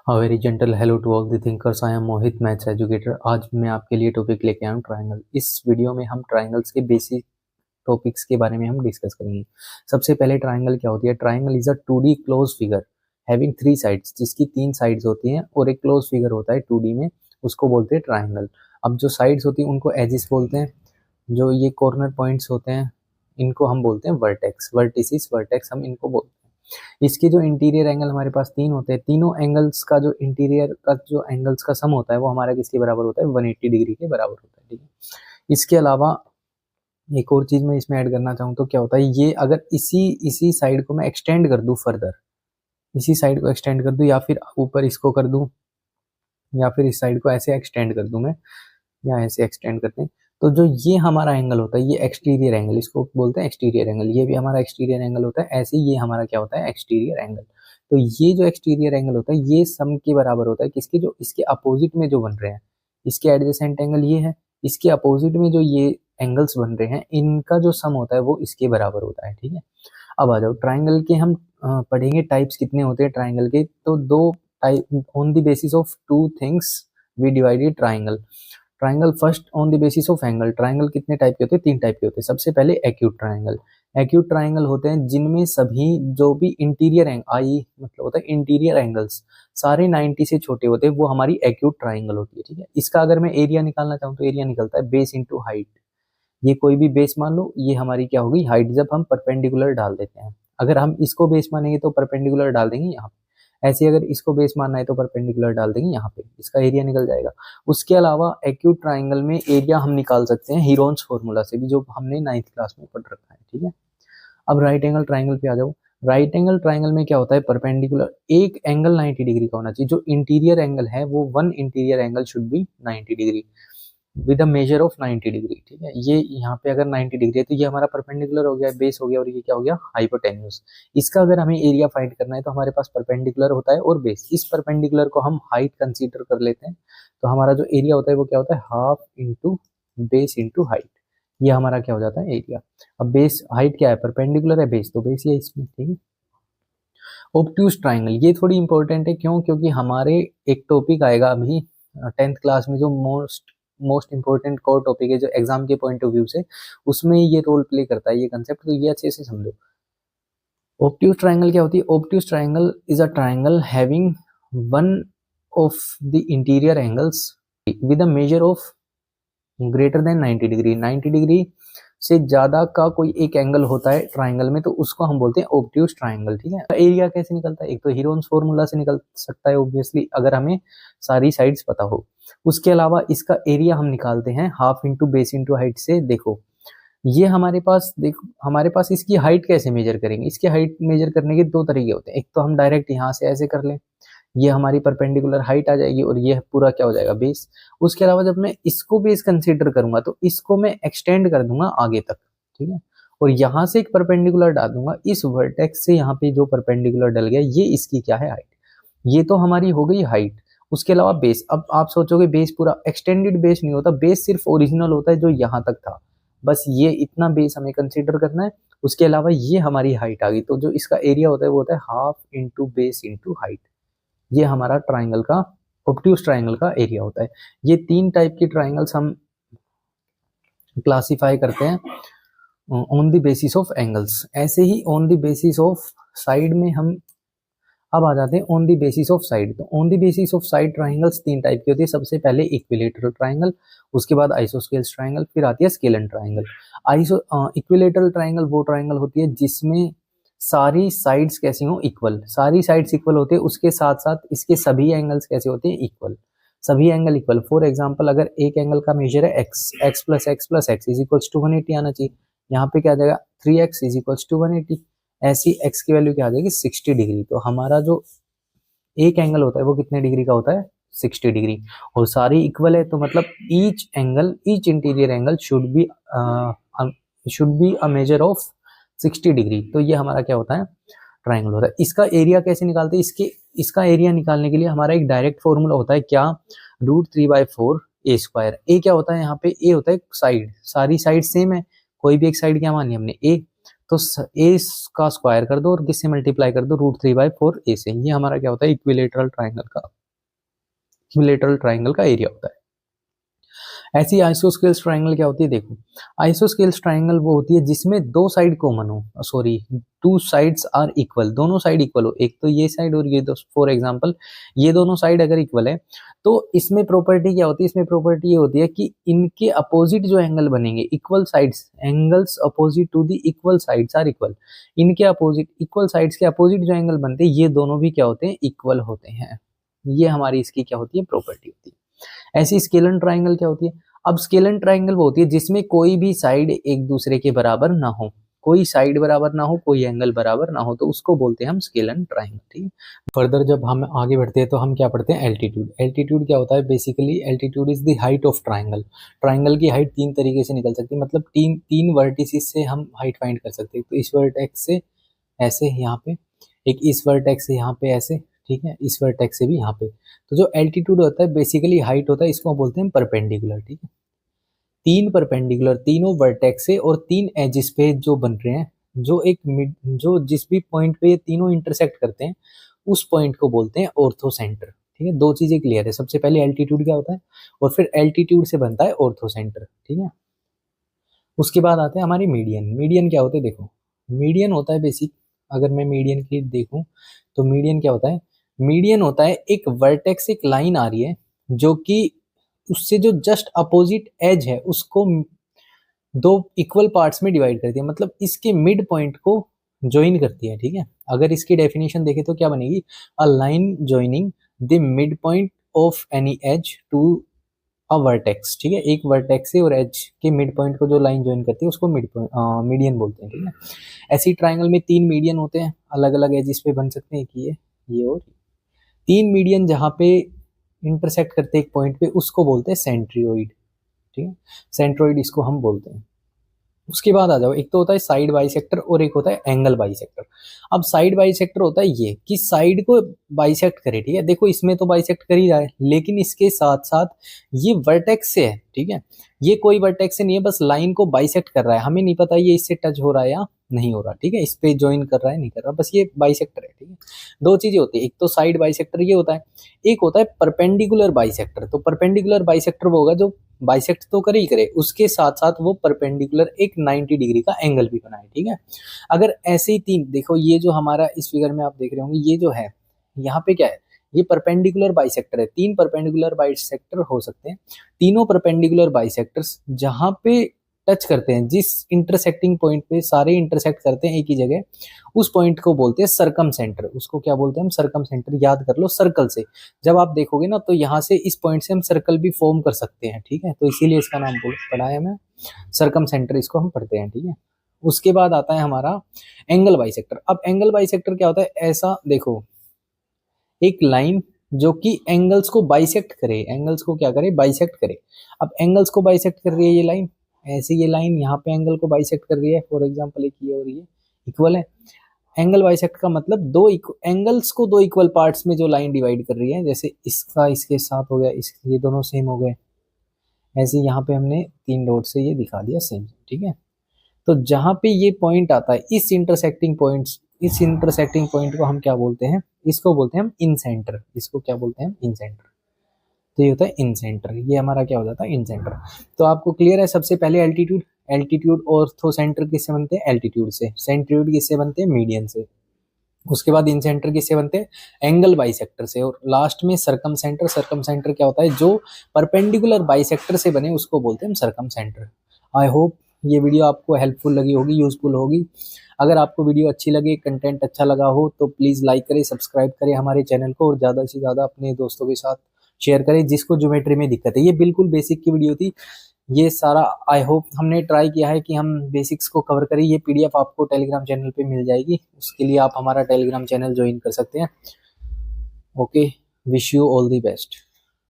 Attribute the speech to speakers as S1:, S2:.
S1: A very gentle hello to all the thinkers. I am Mohit maths educator. आज मैं आपके लिए topic लेके आया हूँ ट्राइंगल। इस वीडियो में हम ट्राइंगल्स के बेसिक टॉपिक्स के बारे में हम डिस्कस करेंगे। सबसे पहले ट्राइंगल क्या होती है। Triangle is a 2D close figure having 3 sides, जिसकी 3 साइड्स होती हैं और एक क्लोज फिगर होता है 2D में, उसको बोलते हैं ट्राइंगल। अब जो साइड्स होती हैं उनको एजिस बोलते हैं, जो ये कॉर्नर पॉइंट्स होते हैं इनको हम बोलते हैं वर्टेक्स, वर्टिसिस, वर्टेक्स हम इनको बोलते हैं। इसके जो इंटीरियर एंगल हमारे पास 3 होते हैं, तीनों एंगल्स का जो इंटीरियर का जो एंगल्स का सम होता है वो हमारा किसके बराबर होता है, 180 डिग्री के बराबर होता है। ठीक है, इसके अलावा एक और चीज मैं इसमें ऐड करना चाहूँ तो क्या होता है, ये अगर इसी साइड को मैं एक्सटेंड कर दूं फर्दर, इसी साइड को एक्सटेंड कर दूं या फिर ऊपर इसको कर दूं या फिर इस साइड को ऐसे एक्सटेंड कर दूं मैं, या ऐसे एक्सटेंड करते हैं, तो जो ये हमारा एंगल होता है ये एक्सटीरियर एंगल, इसको बोलते हैं एक्सटीरियर एंगल। ये भी हमारा एक्सटीरियर एंगल होता है। ऐसे ये हमारा क्या होता है, एक्सटीरियर एंगल। तो ये जो एक्सटीरियर एंगल होता है ये सम के बराबर होता है किसके, जो इसके अपोजिट में जो बन रहे हैं। इसके एडजेसेंट एंगल ये है, इसके अपोजिट में जो ये एंगल्स बन रहे हैं इनका जो सम होता है वो इसके बराबर होता है। ठीक है, अब आ जाओ ट्राइंगल के हम पढ़ेंगे टाइप्स कितने होते हैं ट्राइंगल के। तो दो type, on the basis of two things we divided triangle. Triangle first on the basis of angle. Triangle कितने टाइप के होते हैं, 3 टाइप के होते हैं। सबसे पहले एक्यूट ट्राइंगल। एक्यूट ट्राइंगल होते हैं जिनमें सभी जो भी इंटीरियर आई मतलब होता है इंटीरियर एंगल्स सारे 90 से छोटे होते हैं, वो हमारी एक्यूट ट्राइंगल होती है। ठीक है, इसका अगर मैं एरिया निकालना चाहूँ तो एरिया निकलता है बेस इंटू हाइट। ये कोई भी बेस मान लो, ये हमारी क्या होगी, हाइट, जब हम परपेंडिकुलर डाल देते हैं। अगर हम इसको बेस मानेंगे तो परपेंडिकुलर डाल देंगे यहाँ पे, ऐसे अगर इसको बेस मानना है तो परपेंडिकुलर डाल देंगे यहाँ पे, इसका एरिया निकल जाएगा। उसके अलावा एक्यूट ट्राइंगल में एरिया हम निकाल सकते हैं हीरोन्स फॉर्मूला से भी, जो हमने 9th क्लास में पढ़ रखा है। ठीक है, अब राइट एंगल ट्राइंगल पे आ जाओ। राइट एंगल ट्राइंगल में क्या होता है, परपेंडिकुलर एक एंगल 90 डिग्री का होना चाहिए। जो इंटीरियर एंगल है वो one interior angle should be 90 degree with a measure of 90 degree. ठीक है, ये यहाँ पे अगर 90 डिग्री है तो ये हमारा परपेंडिकुलर हो गया, बेस हो गया, और ये क्या हो गया, हाइपोटेन्यूज। इसका अगर हमें एरिया फाइंड करना है तो हमारे पास परपेंडिकुलर होता है और बेस। इस परपेंडिकुलर को हम हाइट कंसीडर कर लेते हैं, तो हमारा जो एरिया होता है वो क्या होता है, half into base into height. ये हमारा क्या हो जाता है, एरिया। अब बेस, हाइट क्या है, परपेंडिकुलर है, बेस तो बेस ही है इसमें। ठीक है, ऑब्ट्यूज ट्राइंगल, ये थोड़ी इंपॉर्टेंट है। क्यों, क्योंकि हमारे एक टॉपिक आएगा अभी 10th क्लास में, जो मोस्ट इंपॉर्टेंट कोर टॉपिक है, जो एग्जाम के पॉइंट ऑफ व्यू से उसमें ये रोल प्ले करता है ये कंसेप्ट, तो ये अच्छे से समझो। ऑब्ट्यूज ट्राइंगल क्या होती है, obtuse triangle is a triangle having one of the interior angles with a measure of greater than 90 degree. 90 degree से ज्यादा का कोई एक एंगल होता है ट्राइंगल में, तो उसको हम बोलते हैं ऑब्ट्यूज ट्राइंगल। ठीक है, एरिया कैसे निकलता है, एक तो हीरोन्स फॉर्मूला से निकल सकता है ऑब्वियसली, अगर हमें सारी साइड्स पता हो। उसके अलावा इसका एरिया हम निकालते हैं half into base into height से। देखो ये हमारे पास, देखो हमारे पास इसकी हाइट कैसे मेजर करेंगे, इसकी हाइट मेजर करने के 2 तरीके होते हैं। एक तो हम डायरेक्ट यहाँ से ऐसे कर लें, ये हमारी परपेंडिकुलर हाइट आ जाएगी और ये पूरा क्या हो जाएगा, बेस। उसके अलावा जब मैं इसको बेस कंसीडर करूंगा तो इसको मैं एक्सटेंड कर दूंगा आगे तक। ठीक है, और यहाँ से एक परपेंडिकुलर डाल दूंगा, इस वर्टेक्स से यहाँ पे जो परपेंडिकुलर डल गया ये इसकी क्या है, हाइट। ये तो हमारी हो गई हाइट। उसके अलावा बेस, अब आप सोचोगे बेस पूरा, एक्सटेंडेड बेस नहीं होता, बेस सिर्फ ओरिजिनल होता है जो यहाँ तक था, बस ये इतना बेस हमें कंसीडर करना है। उसके अलावा ये हमारी हाइट आ गई, तो जो इसका एरिया होता है वो होता है half into base into height. ये हमारा ट्राइंगल का, ऑब्ट्यूज ट्राइंगल का एरिया होता है। ये 3 टाइप की ट्राइंगल्स हम क्लासिफाई करते हैं on the basis of angles. ऐसे ही on the basis of side में हम अब आ जाते हैं on the basis of side. तो on the basis of side triangles 3 type की होती है। सबसे पहले इक्विलेटरल ट्राइंगल, उसके बाद आइसोस्केल्स ट्राइंगल, फिर आती है स्केलन ट्राइंगल। इक्विलेटरल ट्राइंगल वो ट्राइंगल होती है जिसमें सारी साइड्स कैसी हो, इक्वल, सारी साइड्स इक्वल होते हैं, उसके साथ साथ इसके सभी एंगल्स कैसे होते हैं, इक्वल, सभी एंगल इक्वल। फॉर एग्जांपल अगर एक एंगल का मेजर है x, x plus x plus x is equals to 180 आना चाहिए, यहाँ पे क्या आ जाएगा 3x इज इक्वल्स टू 180, ऐसी x की वैल्यू क्या आ जाएगी 60 डिग्री। तो हमारा जो एक एंगल होता है वो कितने डिग्री का होता है, 60 डिग्री, और सारी इक्वल है, तो मतलब each angle, each interior angle should be a measure of 60 degree. तो ये हमारा क्या होता है, ट्राइंगल होता है। इसका एरिया कैसे निकालते हैं, इसका एरिया निकालने के लिए हमारा एक डायरेक्ट फॉर्मूला होता है, क्या, √3/4 ए स्क्वायर। ए क्या होता है, यहाँ पे ए होता है साइड, सारी साइड सेम है, कोई भी एक साइड क्या मानी हमने, ए, तो ए का स्क्वायर कर दो और किससे मल्टीप्लाई कर दो, √3/4 ए से। ये हमारा क्या होता है, इक्विलेटरल ट्राइंगल का एरिया होता है। ऐसी आइसोस्केल्स ट्राइंगल क्या होती है, देखो आइसोस्केल्स ट्राइंगल वो होती है जिसमें दो साइड कॉमन हो, सॉरी 2 साइड्स आर इक्वल, दोनों साइड इक्वल हो, एक तो ये साइड और ये दो, फॉर एग्जांपल ये दोनों साइड अगर इक्वल है तो इसमें प्रॉपर्टी क्या होती है, इसमें प्रॉपर्टी ये होती है कि इनके अपोजिट जो एंगल बनेंगे, equal sides, angles opposite to the equal sides are equal, इनके अपोजिट, इक्वल साइड्स के अपोजिट जो एंगल बनते हैं ये दोनों भी क्या होते हैं, इक्वल होते हैं। ये हमारी इसकी क्या होती है, प्रॉपर्टी होती है। ऐसी स्केलन ट्राइंगल क्या होती है, अब स्केलन ट्राइंगल वो होती है जिसमें कोई भी साइड एक दूसरे के बराबर ना हो, कोई साइड बराबर ना हो, कोई एंगल बराबर ना हो, तो उसको बोलते हैं हम स्केलन ट्राइंगल। ठीक है, फर्दर जब हम आगे बढ़ते हैं तो हम क्या पढ़ते हैं, एल्टीट्यूड। एल्टीट्यूड क्या होता है, basically altitude is the height of triangle. Triangle की हाइट तीन तरीके से निकल सकती है, मतलब तीन वर्टिसेस से हम हाइट फाइंड कर सकते हैं। तो इस वर्टेक्स से ऐसे यहाँ पे, एक इस वर्टेक्स से यहाँ पे ऐसे, ठीक है, इस वर्टेक्स से भी यहाँ पे। तो जो एल्टीट्यूड होता है बेसिकली हाइट होता है, इसको बोलते हैं परपेंडिकुलर। ठीक है, तीन परपेंडिकुलर, तीनों वर्टेक्स से और तीन एजिस पे जो बन रहे हैं, जो जिस भी पॉइंट पे ये तीनों इंटरसेक्ट करते हैं उस पॉइंट को बोलते हैं ऑर्थोसेंटर। ठीक है, दो चीजें क्लियर है, सबसे पहले एल्टीट्यूड क्या होता है और फिर एल्टीट्यूड से बनता है ऑर्थोसेंटर। ठीक है, उसके बाद आते हैं हमारे मीडियन। मीडियन क्या होते हैं, देखो मीडियन होता है बेसिक, अगर मैं मीडियन की देखूं तो मीडियन क्या होता है, मीडियन होता है एक वर्टेक्स, एक लाइन आ रही है जो कि उससे जो जस्ट अपोजिट एज है उसको दो इक्वल पार्ट्स में डिवाइड करती है, मतलब इसके मिड पॉइंट को ज्वाइन करती है। ठीक है, अगर इसकी डेफिनेशन देखें तो क्या बनेगी, a line joining the mid point of any edge to a vertex. ठीक है, एक वर्टेक्स से और एज के मिड पॉइंट को जो लाइन ज्वाइन करती है उसको मीडियन बोलते हैं। ठीक है, ऐसी ट्राइंगल में तीन मीडियन होते हैं, अलग अलग एजिस पे बन सकते हैं, कि ये और तीन मीडियन जहाँ पे इंटरसेक्ट करते हैं एक पॉइंट पे उसको बोलते हैं सेंट्रियोइड। ठीक है, सेंट्रोइड इसको हम बोलते हैं। उसके बाद आ जाओ, एक तो होता है साइड बाइसेक्टर और एक होता है एंगल बाइसेक्टर। अब साइड बाइसेक्टर होता है ये कि साइड को बाइसेक्ट करे। ठीक है, देखो इसमें तो बाइसेक्ट कर ही रहा है, लेकिन इसके साथ साथ ये वर्टेक्स से है। ठीक है, ये कोई वर्टेक्स से नहीं है, बस लाइन को बाइसेक्ट कर रहा है, हमें नहीं पता ये इससे टच हो रहा है या नहीं हो रहा। ठीक है, इस पे ज्वाइन कर रहा है नहीं कर रहा, बस ये बाइसेक्टर है। ठीक है, दो चीजें होती है, एक तो साइड बाइसेक्टर ये होता है, एक होता है परपेंडिकुलर बाइसेक्टर। तो परपेंडिकुलर बाइसेक्टर वो होगा जो बाइसेक्ट तो करे ही करे, उसके साथ साथ वो परपेंडिकुलर एक 90 डिग्री का एंगल भी बनाए। ठीक है, अगर ऐसे ही तीन, देखो ये जो हमारा इस फिगर में आप देख रहे होंगे, ये जो है यहाँ पे क्या है, ये परपेंडिकुलर बाइसेक्टर है। तीन परपेंडिकुलर बाइसेक्टर हो सकते हैं, तीनों परपेंडिकुलर बाइसेक्टर्स जहां पे टच करते हैं, जिस इंटरसेक्टिंग पॉइंट पे सारे इंटरसेक्ट करते हैं एक ही जगह, उस पॉइंट को बोलते हैं सरकम सेंटर। उसको क्या बोलते हैं हम, सरकम सेंटर। याद कर लो, सर्कल से जब आप देखोगे ना तो यहाँ से इस पॉइंट से हम सर्कल भी फॉर्म कर सकते हैं। ठीक है, तो इसीलिए इसका नाम पढ़ा है मैं, सरकम सेंटर इसको हम पढ़ते हैं। ठीक है, उसके बाद आता है हमारा एंगल बाइसेक्टर। अब एंगल बाइसेक्टर क्या होता है, ऐसा देखो एक लाइन जो कि एंगल्स को बाइसेक्ट करे, एंगल्स को क्या करे, बाइसेक्ट करे। अब एंगल्स को बाइसेक्ट कर रही है ये लाइन, ऐसे ये लाइन यहाँ पे एंगल को बाइसेक्ट कर रही है, फॉर एग्जांपल एक ये और ये इक्वल है। एंगल बाइसेक्ट का मतलब दो एंगल्स को दो इक्वल पार्ट्स में जो लाइन डिवाइड कर रही है, जैसे इसका इसके साथ हो गया, ये दोनों सेम हो गए, ऐसे यहाँ पे हमने तीन डॉट से ये दिखा दिया सेम। ठीक है, तो जहां पे ये पॉइंट आता है, इस इंटरसेक्टिंग पॉइंट को हम क्या बोलते हैं, इसको बोलते हैं हम इन सेंटर। इसको क्या बोलते हैं, इन सेंटर। तो ये होता है इन सेंटर, ये हमारा क्या हो जाता है, इन सेंटर। तो आपको क्लियर है, सबसे पहले एल्टीट्यूड। एल्टीट्यूड ऑर्थो सेंटर किससे बनते हैं, एल्टीट्यूड से। सेंट्रियोइड किससे बनते हैं, मीडियन से। उसके बाद इन सेंटर किससे बनते हैं, एंगल बाइसेक्टर से। और लास्ट में सरकम सेंटर। सरकम सेंटर क्या होता है, जो परपेंडिकुलर बाइसेक्टर से बने उसको बोलते हैं सरकम सेंटर। आई होप ये वीडियो आपको हेल्पफुल लगी होगी, यूजफुल होगी। अगर आपको वीडियो अच्छी लगे, कंटेंट अच्छा लगा हो तो प्लीज़ लाइक करें, सब्सक्राइब करें हमारे चैनल को, और ज़्यादा से ज़्यादा अपने दोस्तों के साथ शेयर करें जिसको ज्योमेट्री में दिक्कत है। ये बिल्कुल बेसिक की वीडियो थी, ये सारा आई होप हमने ट्राई किया है कि हम बेसिक्स को कवर करें। ये पीडीएफ आपको टेलीग्राम चैनल पे मिल जाएगी, उसके लिए आप हमारा टेलीग्राम चैनल ज्वाइन कर सकते हैं। Okay, wish you all the best.